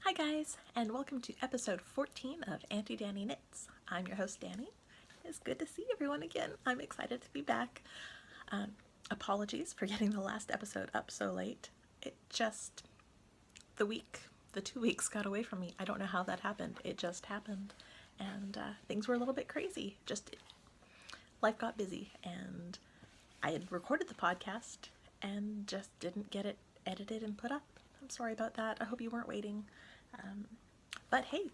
Hi guys, and welcome to episode 14 of Auntie Danny Knits. I'm your host Danny. It's good to see everyone again. I'm excited to be back. Apologies for getting the last episode up so late. The 2 weeks got away from me. I don't know how that happened. It just happened. And things were a little bit crazy. Life got busy, and I had recorded the podcast and just didn't get it edited and put up. I'm sorry about that. I hope you weren't waiting. But hey,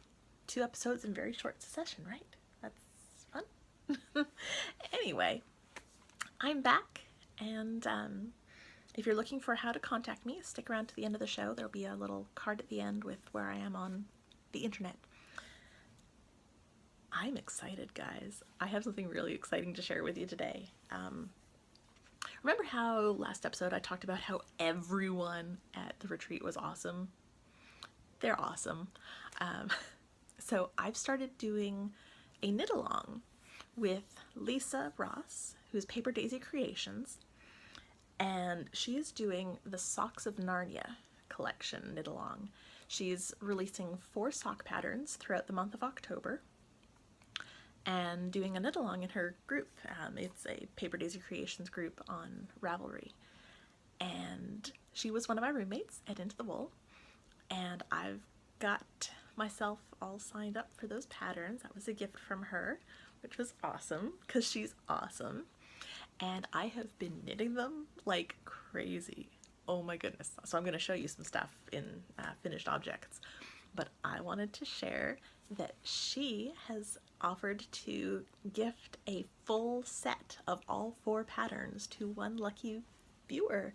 2 episodes in very short succession, right? That's fun. Anyway, I'm back, and if you're looking for how to contact me, stick around to the end of the show. There'll be a little card at the end with where I am on the internet. I'm excited, guys. I have something really exciting to share with you today. Remember how last episode I talked about how everyone at the retreat was awesome? They're awesome. So I've started doing a knit along with Lisa Ross, who's Paper Daisy Creations, and she is doing the Socks of Narnia collection knit along. She's releasing 4 sock patterns throughout the month of October and doing a knit along in her group. It's a Paper Daisy Creations group on Ravelry, and she was one of my roommates at Into the Wool, and I've got myself all signed up for those patterns. That was a gift from her, which was awesome because she's awesome. And I have been knitting them like crazy. Oh my goodness. So I'm going to show you some stuff in finished objects. But I wanted to share that she has offered to gift a full set of all 4 patterns to one lucky viewer.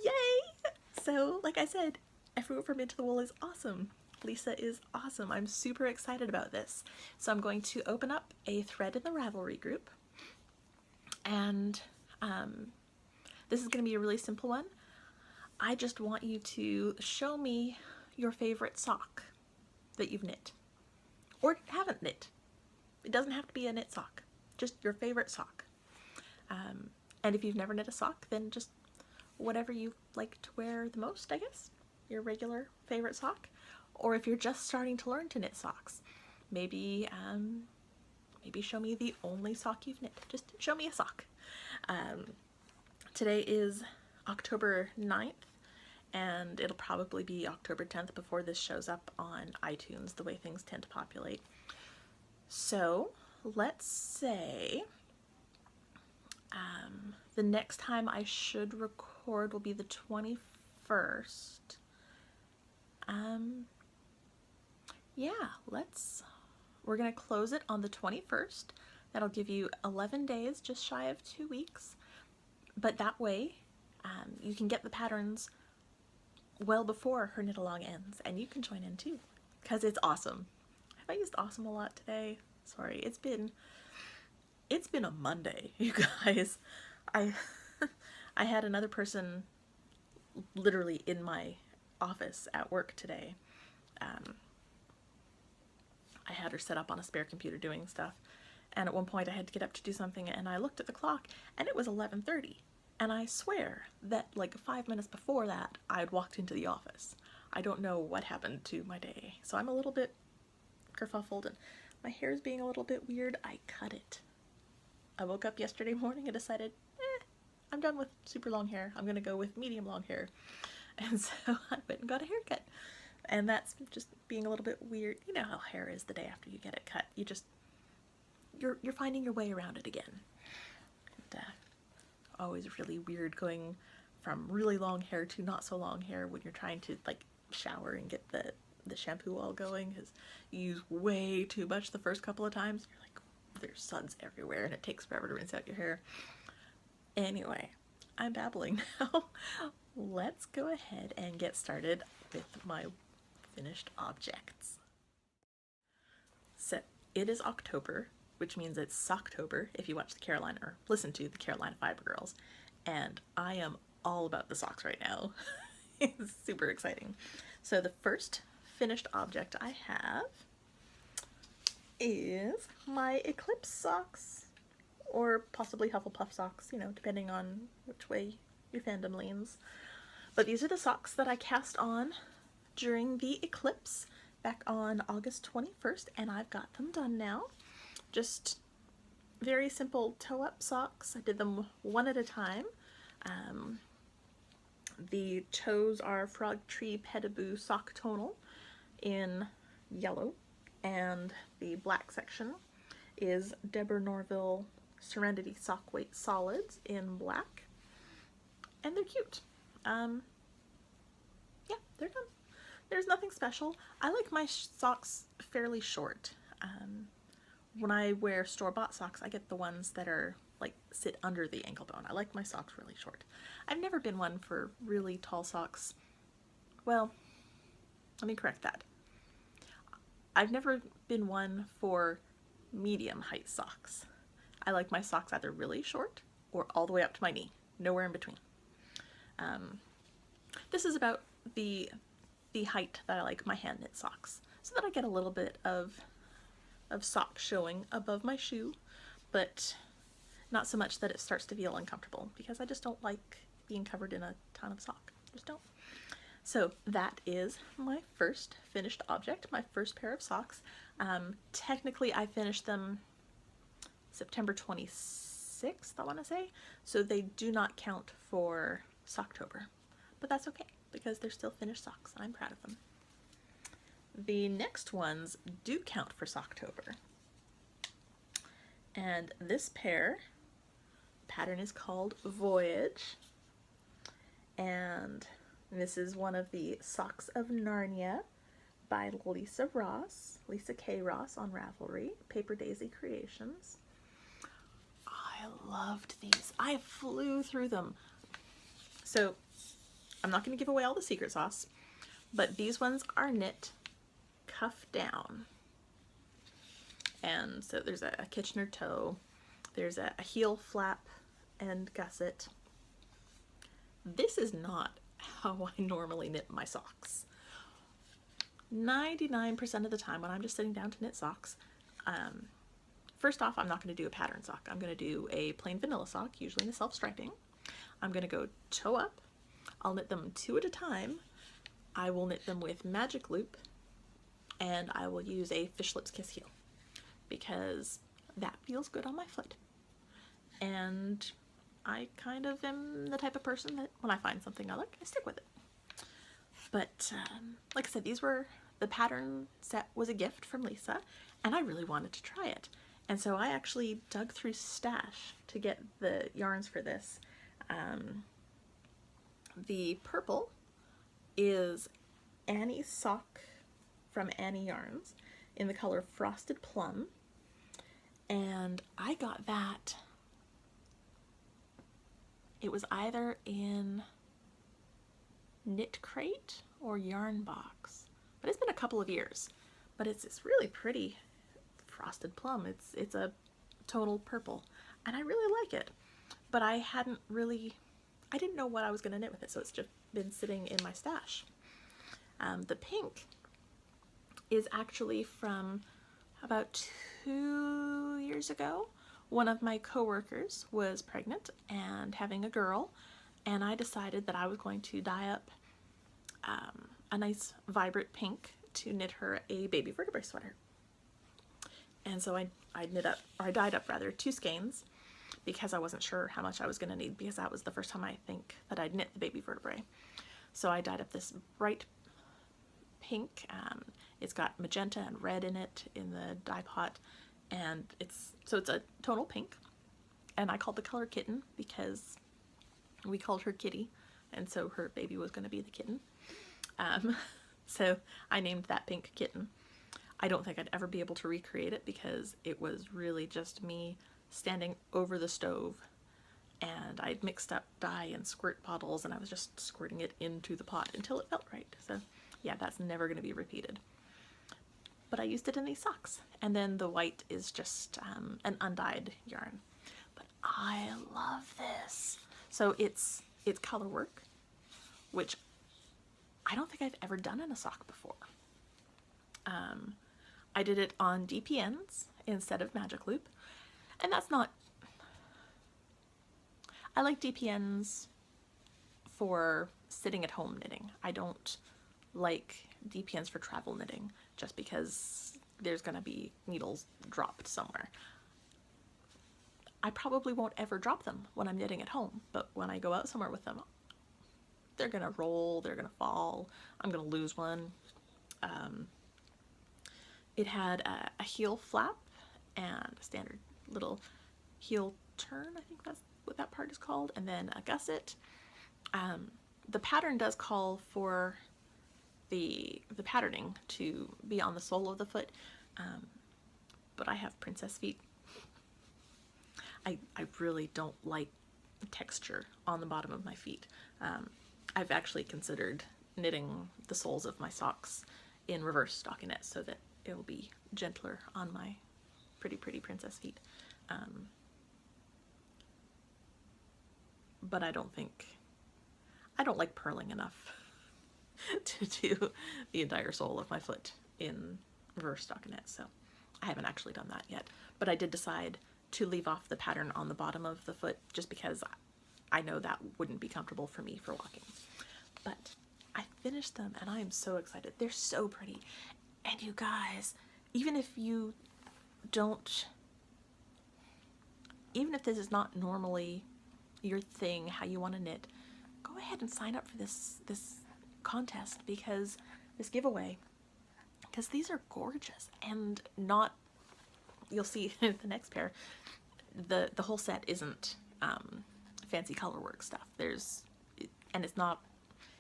Yay! So, like I said, everyone from Into the Wool is awesome. Lisa is awesome. I'm super excited about this. So I'm going to open up a thread in the Ravelry group, and this is going to be a really simple one. I just want you to show me your favorite sock that you've knit or haven't knit. It doesn't have to be a knit sock, just your favorite sock. And if you've never knit a sock, then just whatever you like to wear the most, I guess, your regular favorite sock. Or if you're just starting to learn to knit socks, maybe show me the only sock you've knit. Just show me a sock. Today is October 9th, and it'll probably be October 10th before this shows up on iTunes, the way things tend to populate. So let's say the next time I should record will be the 21st. We're gonna close it on the 21st. That'll give you 11 days, just shy of 2 weeks. But that way, you can get the patterns well before her knit along ends, and you can join in too, because it's awesome. Have I used awesome a lot today? Sorry, it's been a Monday, you guys. I had another person literally in my office at work today. I had her set up on a spare computer doing stuff, and at one point I had to get up to do something, and I looked at the clock and it was 11:30, and I swear that like 5 minutes before that I had walked into the office. I don't know what happened to my day, so I'm a little bit kerfuffled, and my hair is being a little bit weird. I cut it. I woke up yesterday morning and decided, I'm done with super long hair. I'm gonna go with medium long hair. And so I went and got a haircut. And that's just being a little bit weird. You know how hair is the day after you get it cut. You're finding your way around it again. And, always really weird going from really long hair to not so long hair when you're trying to like shower and get the shampoo all going, because you use way too much the first couple of times. You're like, there's suds everywhere and it takes forever to rinse out your hair. Anyway, I'm babbling now. Let's go ahead and get started with my finished objects. So it is October, which means it's Socktober if you watch the Carolina or listen to the Carolina Fiber Girls, and I am all about the socks right now. It's super exciting. So the first finished object I have is my Eclipse socks, or possibly Hufflepuff socks, you know, depending on which way your fandom leans. But these are the socks that I cast on during the eclipse back on August 21st, and I've got them done now. Just very simple toe-up socks. I did them one at a time. The toes are Frog Tree Petaboo Sock Tonal in yellow, and the black section is Deborah Norville Serenity Sock Weight Solids in black, and they're cute. Yeah, they're done. There's nothing special. I like my socks fairly short. When I wear store-bought socks, I get the ones that are like sit under the ankle bone. I like my socks really short. I've never been one for really tall socks. Well, let me correct that. I've never been one for medium height socks. I like my socks either really short or all the way up to my knee, nowhere in between. This is about the height that I like my hand knit socks, so that I get a little bit of sock showing above my shoe, but not so much that it starts to feel uncomfortable, because I just don't like being covered in a ton of sock. Just don't. So that is my first finished object, my first pair of socks. Technically I finished them September 26th, I want to say, so they do not count for Socktober, but that's okay because they're still finished socks. I'm proud of them. The next ones do count for Socktober, and this pattern is called Voyage, and this is one of the Socks of Narnia by Lisa K. Ross on Ravelry, Paper Daisy Creations. I loved these. I flew through them. So I'm not going to give away all the secret sauce, but these ones are knit cuff down. And so there's a Kitchener toe, there's a heel flap and gusset. This is not how I normally knit my socks. 99% of the time when I'm just sitting down to knit socks, first off, I'm not going to do a pattern sock. I'm going to do a plain vanilla sock, usually in a self-striping. I'm going to go toe up. I'll knit them 2 at a time. I will knit them with magic loop, and I will use a Fish Lips Kiss heel because that feels good on my foot. And I kind of am the type of person that when I find something I like, I stick with it. But like I said, the pattern set was a gift from Lisa, and I really wanted to try it. And so I actually dug through Stash to get the yarns for this. The purple is Annie's sock from Annie Yarns in the color Frosted Plum, and I got that. It was either in Knit Crate or Yarn Box, but it's been a couple of years. But it's this really pretty Frosted Plum. It's a tonal purple, and I really like it. But I didn't know what I was going to knit with it, so it's just been sitting in my stash. The pink is actually from about 2 years ago. One of my coworkers was pregnant and having a girl, and I decided that I was going to dye up a nice vibrant pink to knit her a baby vertebrae sweater. And so I dyed up 2 skeins because I wasn't sure how much I was going to need, because that was the first time I think that I'd knit the baby vertebrae. So I dyed up this bright pink. It's got magenta and red in it in the dye pot, and it's a tonal pink, and I called the color Kitten because we called her Kitty, and so her baby was going to be the kitten. So I named that pink Kitten. I don't think I'd ever be able to recreate it because it was really just me standing over the stove, and I'd mixed up dye and squirt bottles, and I was just squirting it into the pot until it felt right. So yeah, that's never going to be repeated. But I used it in these socks. And then the white is just an undyed yarn. But I love this. So it's color work, which I don't think I've ever done in a sock before. I did it on DPNs instead of magic loop, and that's not... I like DPNs for sitting at home knitting. I don't like DPNs for travel knitting, just because there's gonna be needles dropped somewhere. I probably won't ever drop them when I'm knitting at home, but when I go out somewhere with them, they're gonna roll, they're gonna fall, I'm gonna lose one. It had a heel flap and a standard little heel turn, I think that's what that part is called, and then a gusset. The pattern does call for the patterning to be on the sole of the foot, but I have princess feet. I really don't like texture on the bottom of my feet. I've actually considered knitting the soles of my socks in reverse stockinette so that it will be gentler on my pretty princess feet. But I don't like purling enough to do the entire sole of my foot in reverse stockinette, so I haven't actually done that yet. But I did decide to leave off the pattern on the bottom of the foot just because I know that wouldn't be comfortable for me for walking. But I finished them and I am so excited. They're so pretty. And you guys, even if this is not normally your thing, how you want to knit, go ahead and sign up for this contest, because this giveaway, because these are gorgeous. And not, you'll see in the next pair, the whole set isn't fancy colorwork stuff. And it's not,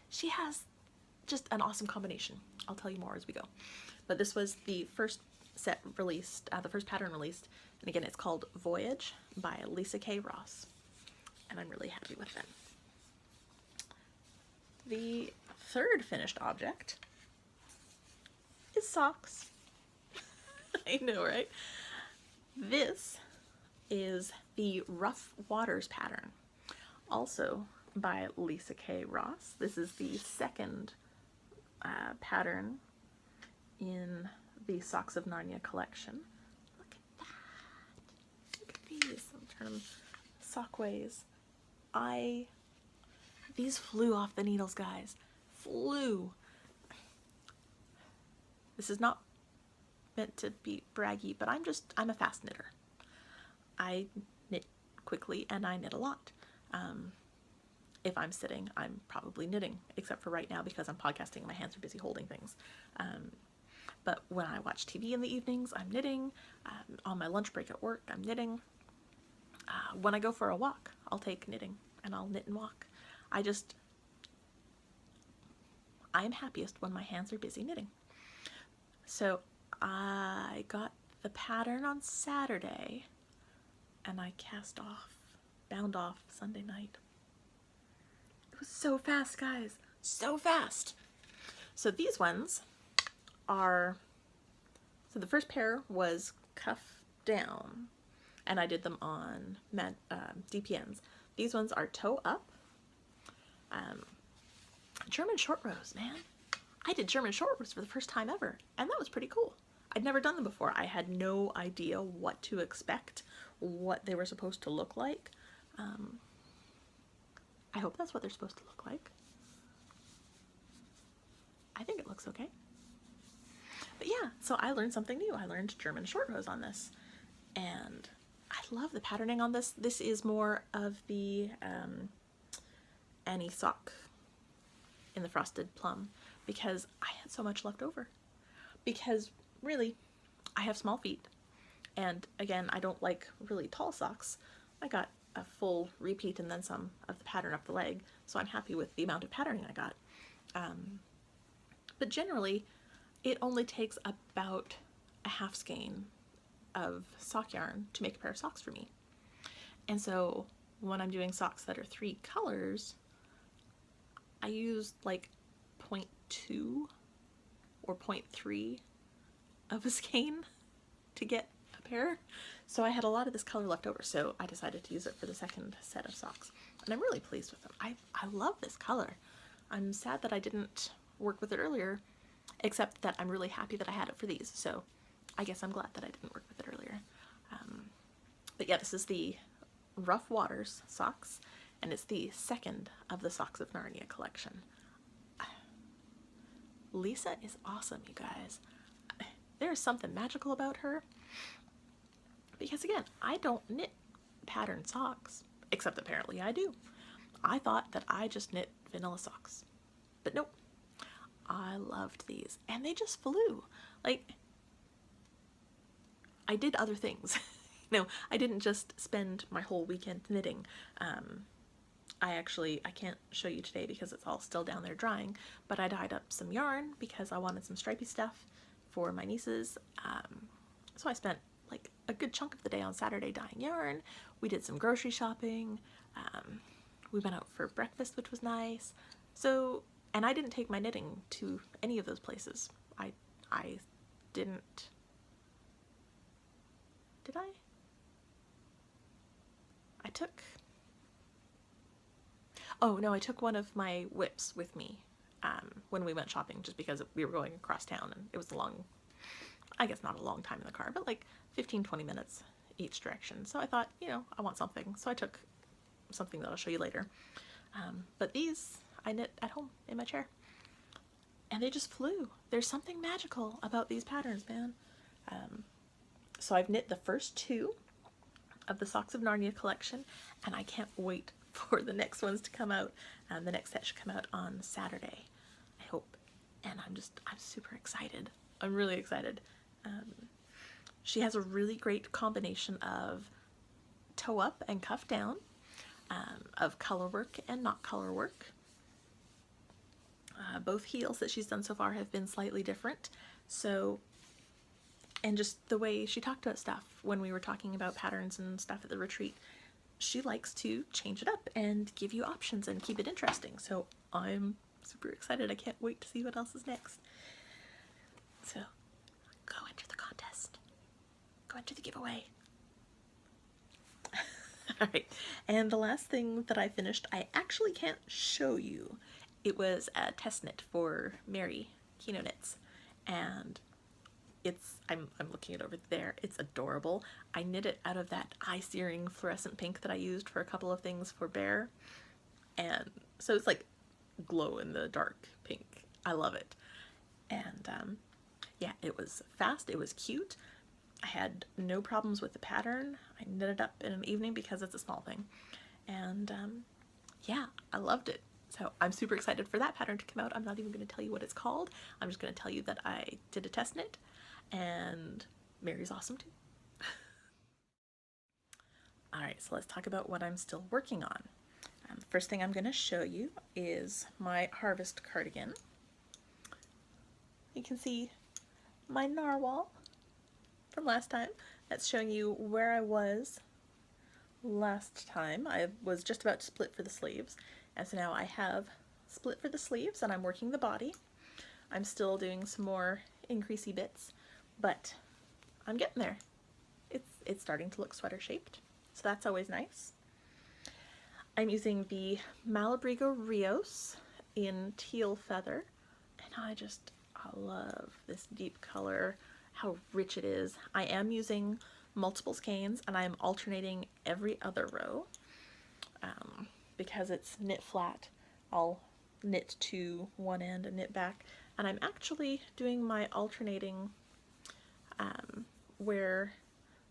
she has just an awesome combination. I'll tell you more as we go. But this was the first set released, the first pattern released, and again, it's called Voyage by Lisa K. Ross, and I'm really happy with them. The third finished object is socks. I know, right? This is the Rough Waters pattern, also by Lisa K. Ross. This is the second pattern in the Socks of Narnia collection. Look at that. Look at these. I'll turn them sockways. These flew off the needles, guys. Flew. This is not meant to be braggy, but I'm a fast knitter. I knit quickly and I knit a lot. If I'm sitting, I'm probably knitting, except for right now because I'm podcasting and my hands are busy holding things. But when I watch TV in the evenings, I'm knitting. On my lunch break at work, I'm knitting. When I go for a walk, I'll take knitting and I'll knit and walk. I am happiest when my hands are busy knitting. So I got the pattern on Saturday and I bound off Sunday night. It was so fast, guys, so fast. So these ones are, so the first pair was cuff down and I did them on DPNs. These ones are toe up. German short rows, man. I did German short rows for the first time ever, and that was pretty cool. I'd never done them before. I had no idea what to expect, what they were supposed to look like. I hope that's what they're supposed to look like. I think it looks okay. But yeah, so I learned something new. I learned German short rows on this, and I love the patterning on this. This is more of the Annie sock in the Frosted Plum, because I had so much left over. Because really, I have small feet, and again, I don't like really tall socks. I got a full repeat and then some of the pattern up the leg, so I'm happy with the amount of patterning I got. But generally, it only takes about a half skein of sock yarn to make a pair of socks for me. And so when I'm doing socks that are 3 colors, I use like 0.2 or 0.3 of a skein to get a pair. So I had a lot of this color left over, so I decided to use it for the second set of socks. And I'm really pleased with them. I love this color. I'm sad that I didn't work with it earlier, except that I'm really happy that I had it for these. So I guess I'm glad that I didn't work with it earlier. But yeah, this is the Rough Waters socks, and it's the second of the Socks of Narnia collection. Lisa is awesome, you guys. There is something magical about her. Because again, I don't knit pattern socks, except apparently I do. I thought that I just knit vanilla socks, but nope. I loved these, and they just flew. Like, I did other things. I didn't just spend my whole weekend knitting. I can't show you today because it's all still down there drying, but I dyed up some yarn because I wanted some stripy stuff for my nieces. So I spent like a good chunk of the day on Saturday dyeing yarn. We did some grocery shopping. We went out for breakfast, which was nice. So, and I didn't take my knitting to any of those places. I didn't. Did I? Oh no, I took one of my whips with me when we went shopping, just because we were going across town and it was a long, I guess not a long time in the car, but like 15-20 minutes each direction. So I thought, I want something. So I took something that I'll show you later. But these I knit at home in my chair. And they just flew. There's something magical about these patterns, man. So I've knit the first two of the Socks of Narnia collection, and I can't wait for the next ones to come out. The next set should come out on Saturday, I hope. And I'm super excited. I'm really excited. She has a really great combination of toe up and cuff down, of color work and not color work. Both heels that she's done so far have been slightly different. So, and just the way she talked about stuff when we were talking about patterns and stuff at the retreat, she likes to change it up and give you options and keep it interesting. So I'm super excited. I can't wait to see what else is next. So go enter the contest. Go enter the giveaway. Alright, and the last thing that I finished, I actually can't show you. It was a test knit for Mary Kino Knits, and I'm looking it over there. It's adorable. I knit it out of that eye-searing fluorescent pink that I used for a couple of things for Bear, and so it's like glow in the dark pink. I love it. And yeah, it was fast, it was cute. I had no problems with the pattern. I knit it up in an evening because it's a small thing, and yeah, I loved it. So I'm super excited for that pattern to come out. I'm not even going to tell you what it's called. I'm just going to tell you that I did a test knit, and Mary's awesome too. Alright, so let's talk about what I'm still working on. The first thing I'm going to show you is my Harvest cardigan. You can see my narwhal from last time. That's showing you where I was last time. I was just about to split for the sleeves, and so now I have split for the sleeves and I'm working the body. I'm still doing some more increasey bits, but I'm getting there. It's starting to look sweater shaped, so that's always nice. I'm using the Malabrigo Rios in teal feather, and I love this deep color, how rich it is. I am using multiple skeins, and I'm alternating every other row. Because it's knit flat, I'll knit to one end and knit back, and I'm actually doing my alternating where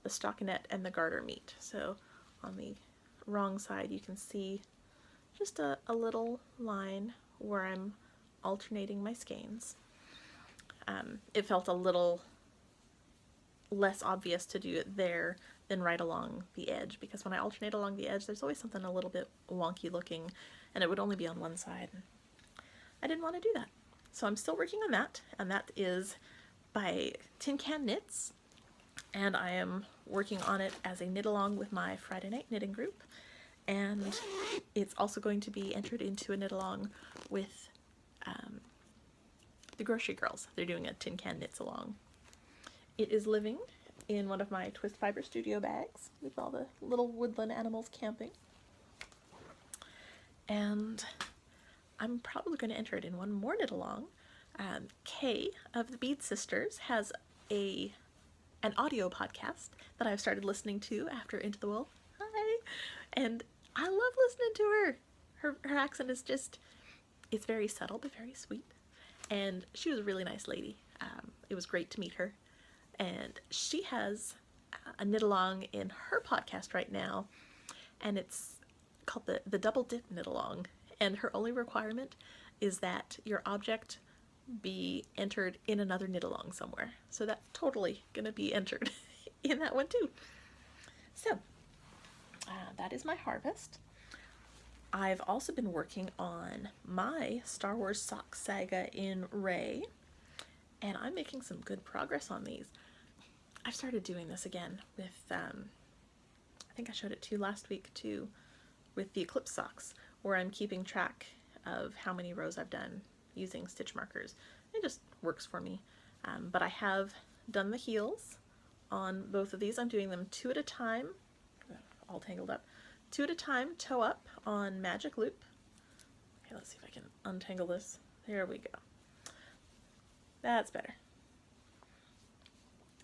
the stockinette and the garter meet. So on the wrong side you can see just a little line where I'm alternating my skeins. It felt a little less obvious to do it there than right along the edge, because when I alternate along the edge there's always something a little bit wonky looking, and it would only be on one side. I didn't want to do that. So I'm still working on that, and that is by Tin Can Knits, and I am working on it as a knit along with my Friday night knitting group, and it's also going to be entered into a knit along with the Grocery Girls. They're doing a Tin Can Knits along. It is living in one of my Twist Fiber Studio bags with all the little woodland animals camping. And I'm probably going to enter it in one more knit along. Kay of the Bead Sisters has an audio podcast that I've started listening to after Into the Wool. Hi! And I love listening to her. Her accent is just, it's very subtle but very sweet. and she was a really nice lady. It was great to meet her, and she has a knit along in her podcast right now, and it's called the Double Dip Knit Along, and her only requirement is that your object be entered in another knit along somewhere. So that's totally gonna be entered in that one too. So that is my harvest. I've also been working on my Star Wars sock saga in Ray, and I'm making some good progress on these. I've started doing this again with, I think I showed it to you last week too, with the Eclipse socks, where I'm keeping track of how many rows I've done using stitch markers. It just works for me. But I have done the heels on both of these. I'm doing them 2 at a time, all tangled up. 2 at a time, toe up on Magic Loop. Okay, let's see if I can untangle this. There we go. That's better.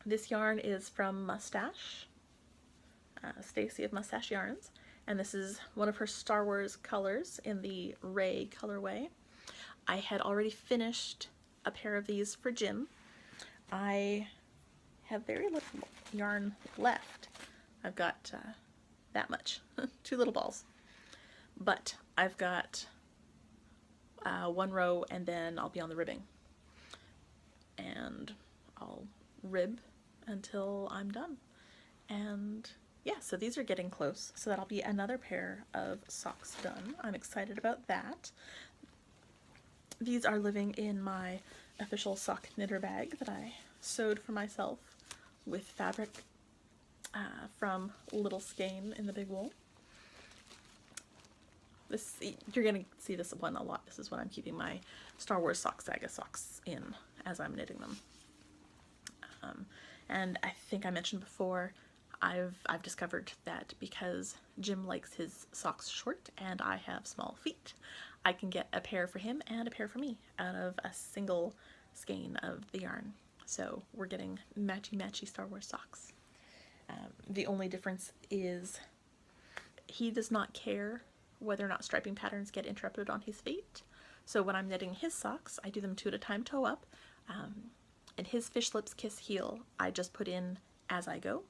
This yarn is from Mustache, Stacy of Mustache Yarns, and this is one of her Star Wars colors in the Ray colorway. I had already finished a pair of these for Jim. I have very little yarn left. I've got that much, 2 little balls. But I've got 1 row, and then I'll be on the ribbing. And I'll rib until I'm done. And yeah, so these are getting close. So that'll be another pair of socks done. I'm excited about that. These are living in my official sock knitter bag that I sewed for myself with fabric from Little Skein in the Big Wool. This, you're going to see this one a lot. This is what I'm keeping my Star Wars Sock Saga socks in as I'm knitting them. And I think I mentioned before, I've discovered that because Jim likes his socks short and I have small feet, I can get a pair for him and a pair for me out of a single skein of the yarn. So we're getting matchy-matchy Star Wars socks. The only difference is he does not care whether or not striping patterns get interrupted on his feet. So when I'm knitting his socks, I do them 2 at a time, toe up. And his Fish Lips Kiss heel, I just put in as I go.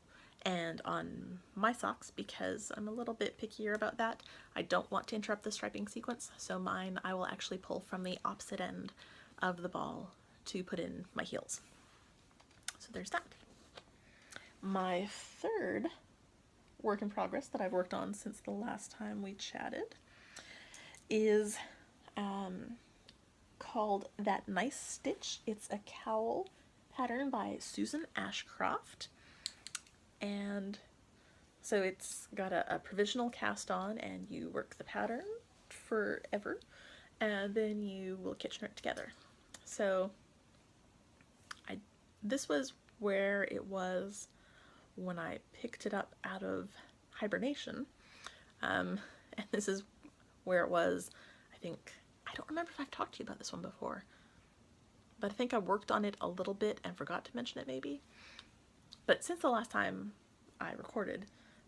And on my socks, because I'm a little bit pickier about that, I don't want to interrupt the striping sequence, so mine I will actually pull from the opposite end of the ball to put in my heels. So there's that. My third work in progress that I've worked on since the last time we chatted is called That Nice Stitch. It's a cowl pattern by Susan Ashcroft. And so it's got a provisional cast on, and you work the pattern forever, and then you will kitchen it together. So this was where it was when I picked it up out of hibernation, and this is where it was, I think, I don't remember if I've talked to you about this one before, but I think I worked on it a little bit and forgot to mention it maybe. But since the last time I recorded,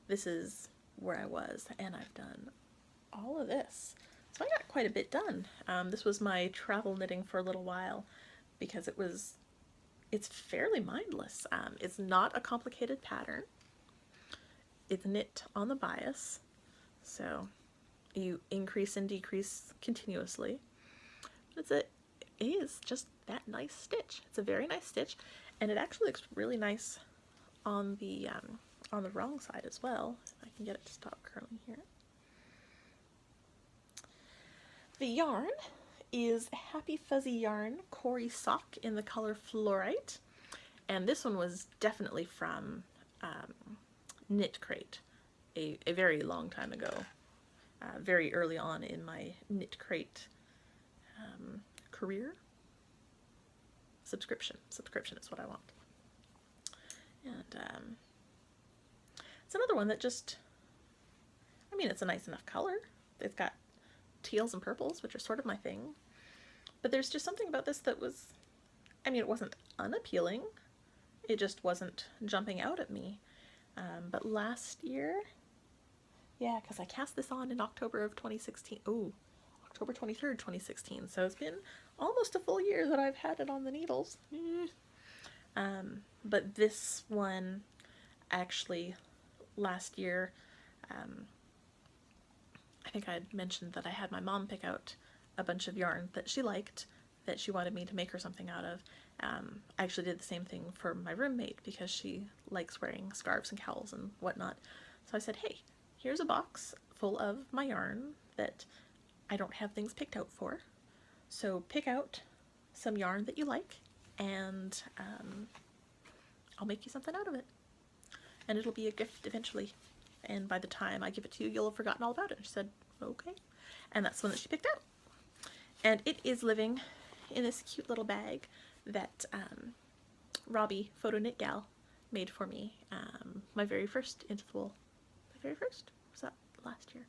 this is where I was, and I've done all of this. So I got quite a bit done. This was my travel knitting for a little while because it's fairly mindless. It's not a complicated pattern. It's knit on the bias, so you increase and decrease continuously. But it is just that nice stitch. It's a very nice stitch, and it actually looks really nice on the wrong side as well. If I can get it to stop curling here. The yarn is Happy Fuzzy Yarn Cory Sock in the color Fluorite, and this one was definitely from Knit Crate a very long time ago, very early on in my Knit Crate career. Subscription is what I want. And it's another one that just, I mean, it's a nice enough color. It's got teals and purples, which are sort of my thing. But there's just something about this that was, I mean, it wasn't unappealing. It just wasn't jumping out at me. But last year, yeah, because I cast this on in October of 2016. Oh, October 23rd, 2016. So it's been almost a full year that I've had it on the needles. But this one, actually, last year, I think I had mentioned that I had my mom pick out a bunch of yarn that she liked, that she wanted me to make her something out of. I actually did the same thing for my roommate because she likes wearing scarves and cowls and whatnot. So I said, hey, here's a box full of my yarn that I don't have things picked out for. So pick out some yarn that you like, and I'll make you something out of it. And it'll be a gift eventually. And by the time I give it to you, you'll have forgotten all about it. She said, okay. And that's the one that she picked out. And it is living in this cute little bag that Robbie, Photo Knit Gal, made for me. My very first Into the Wool. My very first? Was that last year?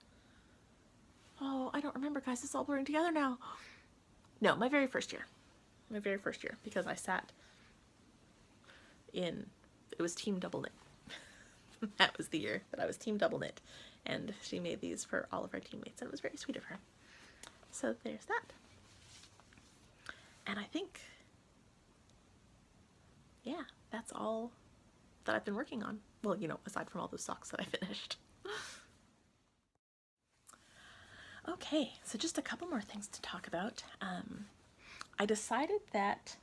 Oh, I don't remember, guys. It's all blurring together now. No, my very first year. My very first year, because I sat in, it was Team Double Knit. That was the year that I was Team Double Knit, and she made these for all of our teammates, and it was very sweet of her. So there's that. And I think, yeah, that's all that I've been working on. Well, you know, aside from all those socks that I finished. Okay, so just a couple more things to talk about. I decided that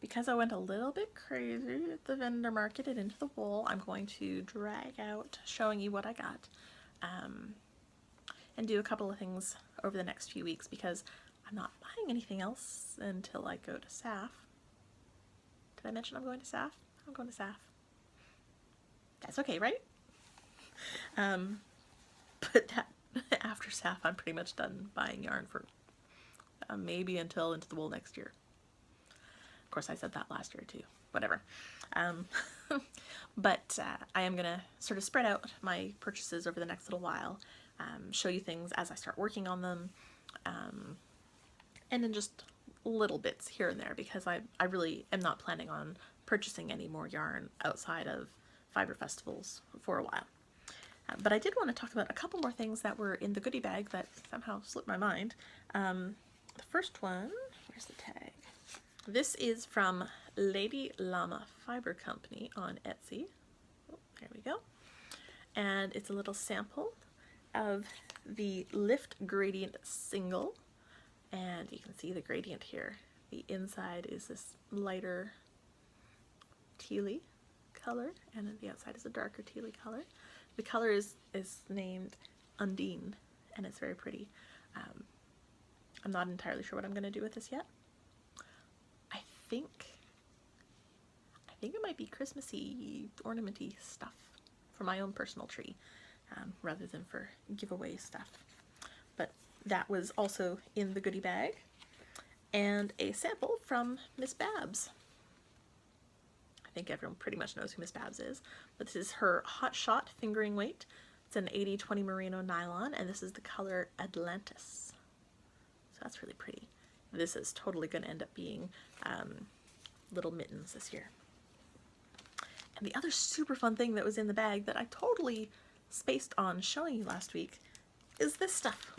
because I went a little bit crazy at the vendor market at Into the Wool, I'm going to drag out showing you what I got, and do a couple of things over the next few weeks because I'm not buying anything else until I go to SAF. Did I mention I'm going to SAF? I'm going to SAF. That's okay, right? But that, after SAF, I'm pretty much done buying yarn for maybe until Into the Wool next year. Of course, I said that last year too. Whatever. But I am going to sort of spread out my purchases over the next little while, show you things as I start working on them, and then just little bits here and there because I really am not planning on purchasing any more yarn outside of fiber festivals for a while. But I did want to talk about a couple more things that were in the goodie bag that somehow slipped my mind. The first one, where's the tag? This is from Lady Llama Fiber Company on Etsy. Oh, there we go. And it's a little sample of the Lift Gradient Single. And you can see the gradient here. The inside is this lighter tealy color, and then the outside is a darker tealy color. The color is named Undine, and it's very pretty. I'm not entirely sure what I'm going to do with this yet. I think it might be Christmassy, ornamenty stuff for my own personal tree, rather than for giveaway stuff. But that was also in the goodie bag, and a sample from Miss Babs. I think everyone pretty much knows who Miss Babs is, but this is her Hot Shot fingering weight. It's an 80/20 merino nylon, and this is the color Atlantis. So that's really pretty. This is totally going to end up being little mittens this year. And the other super fun thing that was in the bag that I totally spaced on showing you last week is this stuff.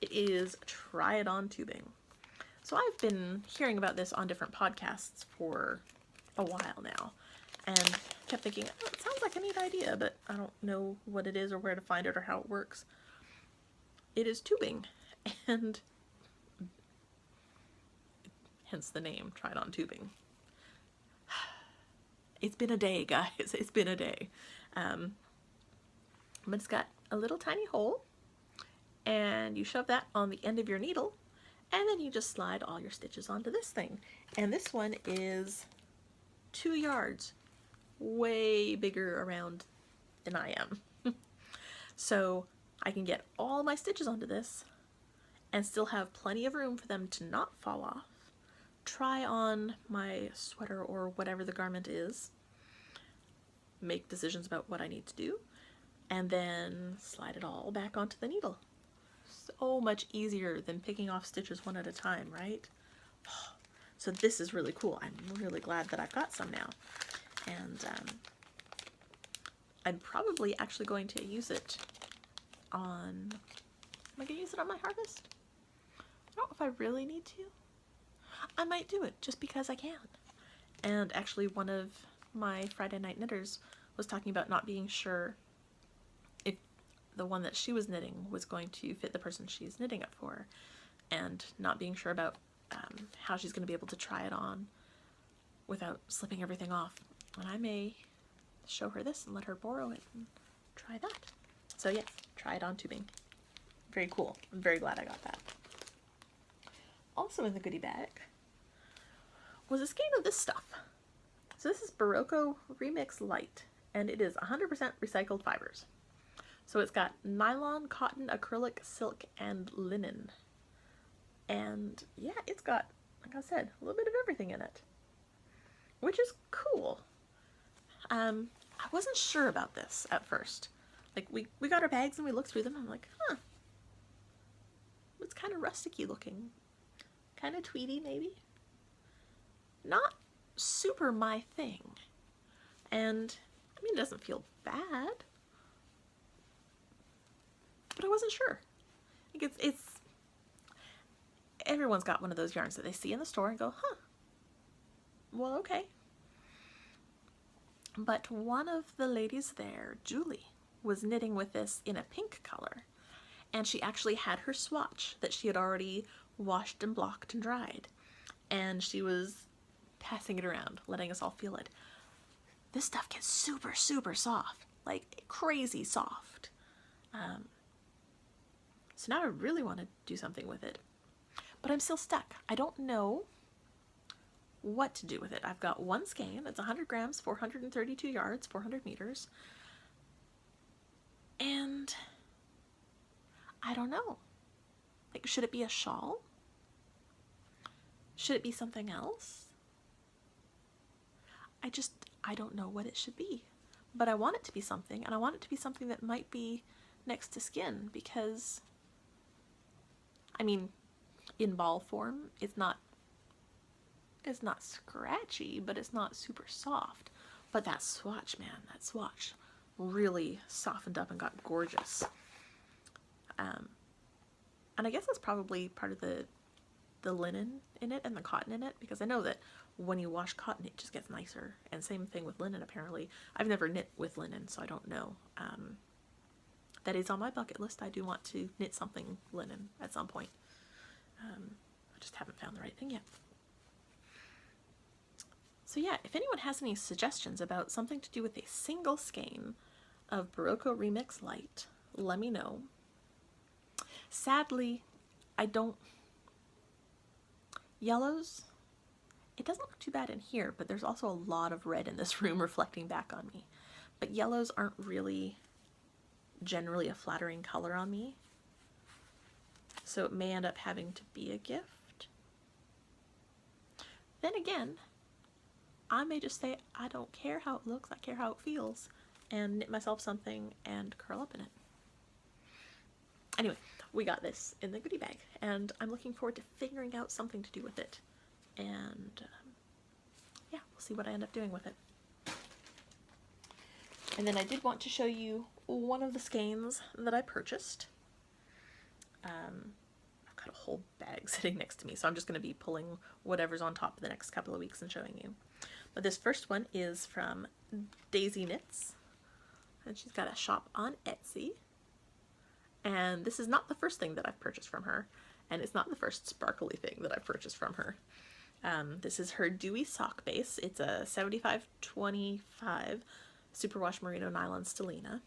It is Try It On tubing. So I've been hearing about this on different podcasts for a while now, and kept thinking, oh, it sounds like a neat idea, but I don't know what it is or where to find it or how it works. It is tubing, and hence the name, Try It On tubing. It's been a day, guys. It's been a day. But it's got a little tiny hole, and you shove that on the end of your needle, and then you just slide all your stitches onto this thing. And this one is 2 yards, way bigger around than I am. So I can get all my stitches onto this and still have plenty of room for them to not fall off. Try on my sweater or whatever the garment is, make decisions about what I need to do, and then slide it all back onto the needle. So much easier than picking off stitches one at a time, right? So this is really cool. I'm really glad that I've got some now. And I'm probably actually going to use it on Am I going to use it on my harvest? I don't know if I really need to. I might do it just because I can. And actually one of my Friday night knitters was talking about not being sure if the one that she was knitting was going to fit the person she's knitting it for, and not being sure about how she's going to be able to try it on without slipping everything off. And I may show her this and let her borrow it and try that. So yes, try it on tubing. Very cool. I'm very glad I got that. Also in the goodie bag was a skein of this stuff. So this is Berroco Remix Light, and it is 100% recycled fibers. So it's got nylon, cotton, acrylic, silk, and linen. And yeah, it's got, like I said, a little bit of everything in it, which is cool. I wasn't sure about this at first. Like we got our bags and we looked through them and I'm like, huh, it's kind of rusticy looking. Kind of tweedy maybe. Not super my thing. And I mean, it doesn't feel bad, but I wasn't sure. Like it's everyone's got one of those yarns that they see in the store and go, huh, well, okay. But one of the ladies there, Julie, was knitting with this in a pink color, and she actually had her swatch that she had already washed and blocked and dried, and she was passing it around, letting us all feel it. This stuff gets super, super soft, like crazy soft. So now I really want to do something with it, but I'm still stuck. I don't know what to do with it. I've got one skein. It's 100 grams, 432 yards, 400 meters. And I don't know. Like, should it be a shawl? Should it be something else? I don't know what it should be. But I want it to be something, and I want it to be something that might be next to skin, because, I mean, in ball form, it's not scratchy, but it's not super soft. But that swatch, man, that swatch really softened up and got gorgeous. And I guess that's probably part of the linen in it and the cotton in it, because I know that when you wash cotton it just gets nicer, and same thing with linen apparently. I've never knit with linen, so I don't know. That is on my bucket list. I do want to knit something linen at some point. I just haven't found the right thing yet. So yeah, if anyone has any suggestions about something to do with a single skein of Berroco Remix Light, let me know. Sadly, I don't... Yellows, it doesn't look too bad in here, but there's also a lot of red in this room reflecting back on me. But yellows aren't really generally a flattering color on me, so it may end up having to be a gift. Then again, I may just say, I don't care how it looks, I care how it feels, and knit myself something and curl up in it. Anyway, we got this in the goodie bag, and I'm looking forward to figuring out something to do with it. And yeah, we'll see what I end up doing with it. And then I did want to show you one of the skeins that I purchased. I've got a whole bag sitting next to me, so I'm just going to be pulling whatever's on top for the next couple of weeks and showing you. But this first one is from Daisy Knits, and she's got a shop on Etsy. And this is not the first thing that I've purchased from her, and it's not the first sparkly thing that I've purchased from her. This is her Dewy Sock Base. It's a 75-25 Superwash Merino Nylon Stellina.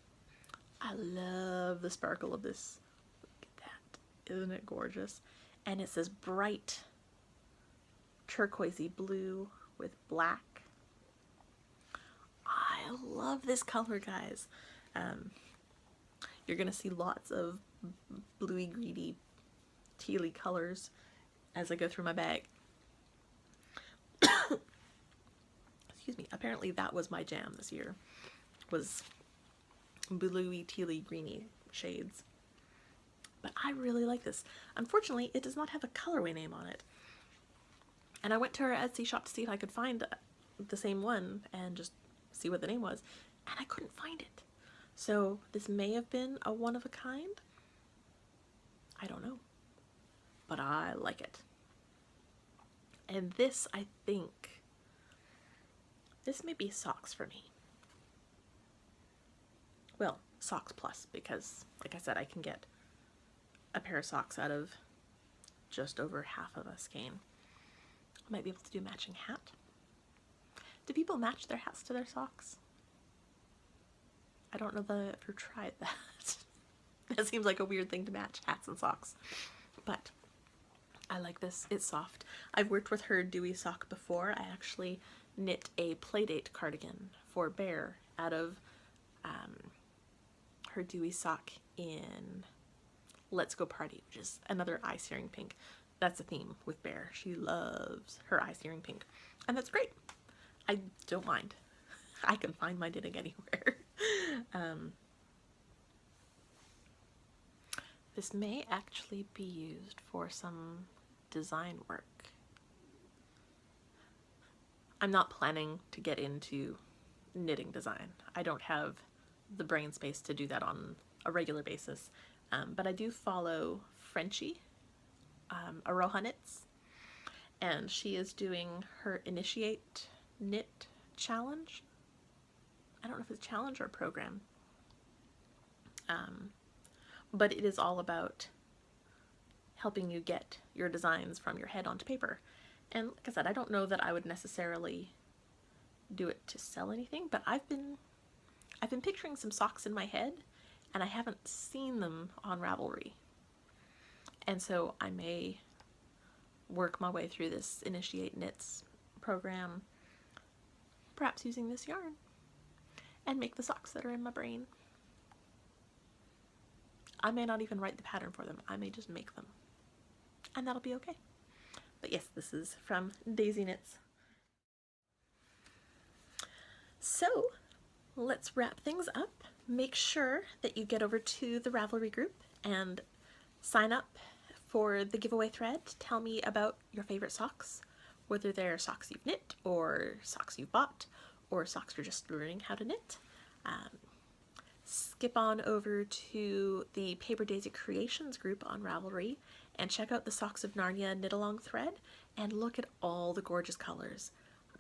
I love the sparkle of this. Look at that. Isn't it gorgeous? And it says bright turquoisey blue with black. I love this color, guys. You're gonna see lots of bluey, greeny, tealy colors as I go through my bag. Excuse me. Apparently that was my jam this year, was bluey, tealy, greeny shades. But I really like this. Unfortunately, it does not have a colorway name on it. And I went to her Etsy shop to see if I could find the same one and just see what the name was, and I couldn't find it. So this may have been a one of a kind. I don't know, but I like it. And this, I think, this may be socks for me. Well, socks plus, because like I said, I can get a pair of socks out of just over half of a skein. I might be able to do a matching hat. Do people match their hats to their socks? I don't know that I've ever tried that. That seems like a weird thing to match, hats and socks. But I like this. It's soft. I've worked with her dewy sock before. I actually knit a Playdate cardigan for Bear out of her dewy sock in Let's Go Party, which is another eye searing pink. That's a theme with Bear. She loves her eye searing pink. And that's great. I don't mind. I can find my knitting anywhere. This may actually be used for some design work. I'm not planning to get into knitting design. I don't have the brain space to do that on a regular basis, but I do follow Frenchie, Aroha Knits, and she is doing her Initiate Knit Challenge. I don't know if it's a challenge or a program, but it is all about helping you get your designs from your head onto paper. And like I said, I don't know that I would necessarily do it to sell anything, but I've been picturing some socks in my head, and I haven't seen them on Ravelry. And so I may work my way through this Initiate Knits program, perhaps using this yarn, and make the socks that are in my brain. I may not even write the pattern for them. I may just make them, and that'll be okay. But yes, this is from Daisy Knits. So let's wrap things up. Make sure that you get over to the Ravelry group and sign up for the giveaway thread. Tell me about your favorite socks, whether they're socks you've knit or socks you've bought or socks you're just learning how to knit. Skip on over to the Paper Daisy Creations group on Ravelry and check out the Socks of Narnia knit along thread and look at all the gorgeous colors.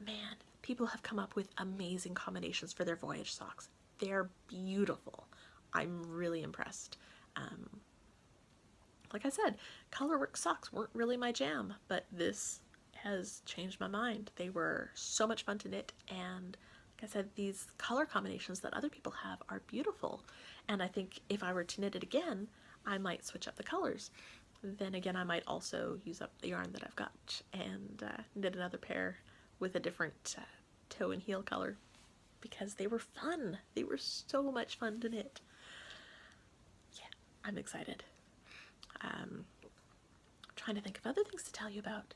Man, people have come up with amazing combinations for their voyage socks. They're beautiful. I'm really impressed. Like I said, colorwork socks weren't really my jam, but this has changed my mind. They were so much fun to knit, and like I said, these color combinations that other people have are beautiful. And I think if I were to knit it again, I might switch up the colors. Then again, I might also use up the yarn that I've got and knit another pair with a different toe and heel color, because they were fun. They were so much fun to knit. Yeah, I'm excited. Trying to think of other things to tell you about.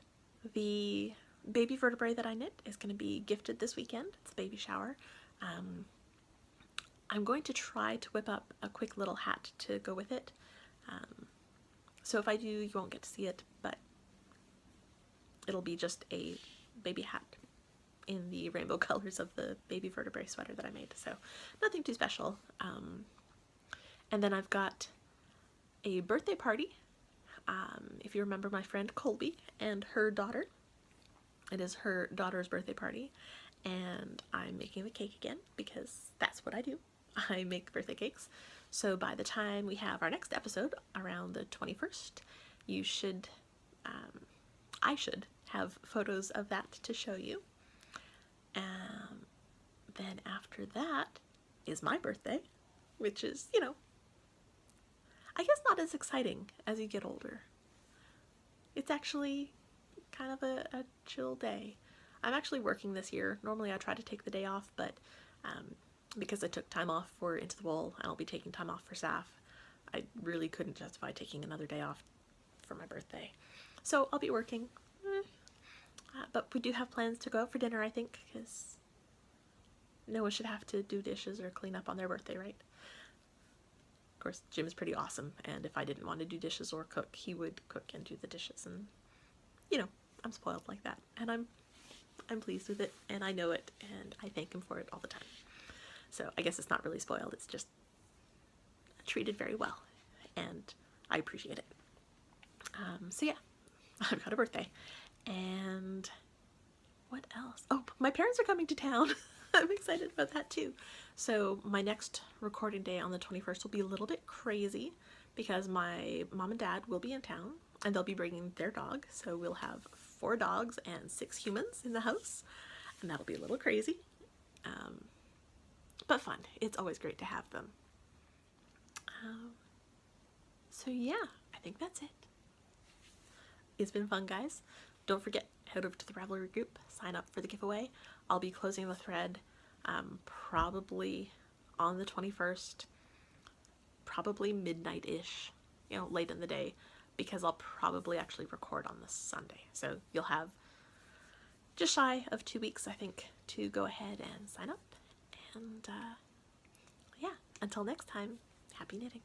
The baby vertebrae that I knit is going to be gifted this weekend. It's a baby shower. I'm going to try to whip up a quick little hat to go with it. So if I do, you won't get to see it, but it'll be just a baby hat in the rainbow colors of the baby vertebrae sweater that I made. So nothing too special. And then I've got a birthday party. If you remember my friend Colby and her daughter, it is her daughter's birthday party, and I'm making the cake again because that's what I do. I make birthday cakes. So by the time we have our next episode around the 21st, you should, I should have photos of that to show you. Then after that is my birthday, which is, you know, I guess not as exciting as you get older. It's actually kind of a chill day. I'm actually working this year. Normally I try to take the day off, but because I took time off for Into the Wool and I'll be taking time off for SAF, I really couldn't justify taking another day off for my birthday. So I'll be working. But we do have plans to go out for dinner, I think, because no one should have to do dishes or clean up on their birthday, right? Of course, Jim is pretty awesome, and if I didn't want to do dishes or cook, he would cook and do the dishes, and, you know, I'm spoiled like that, and I'm pleased with it, and I know it, and I thank him for it all the time. So I guess it's not really spoiled, it's just treated very well, and I appreciate it. So yeah, I've got a birthday. And what else? Oh, my parents are coming to town. I'm excited about that too. So my next recording day on the 21st will be a little bit crazy because my mom and dad will be in town and they'll be bringing their dog. So we'll have 4 dogs and 6 humans in the house, and that'll be a little crazy. But fun. It's always great to have them. So yeah, I think that's it. It's been fun, guys. Don't forget, head over to the Ravelry group, sign up for the giveaway. I'll be closing the thread probably on the 21st, probably midnight-ish, late in the day, because I'll probably actually record on the Sunday. So you'll have just shy of 2 weeks, I think, to go ahead and sign up. And yeah, until next time, happy knitting.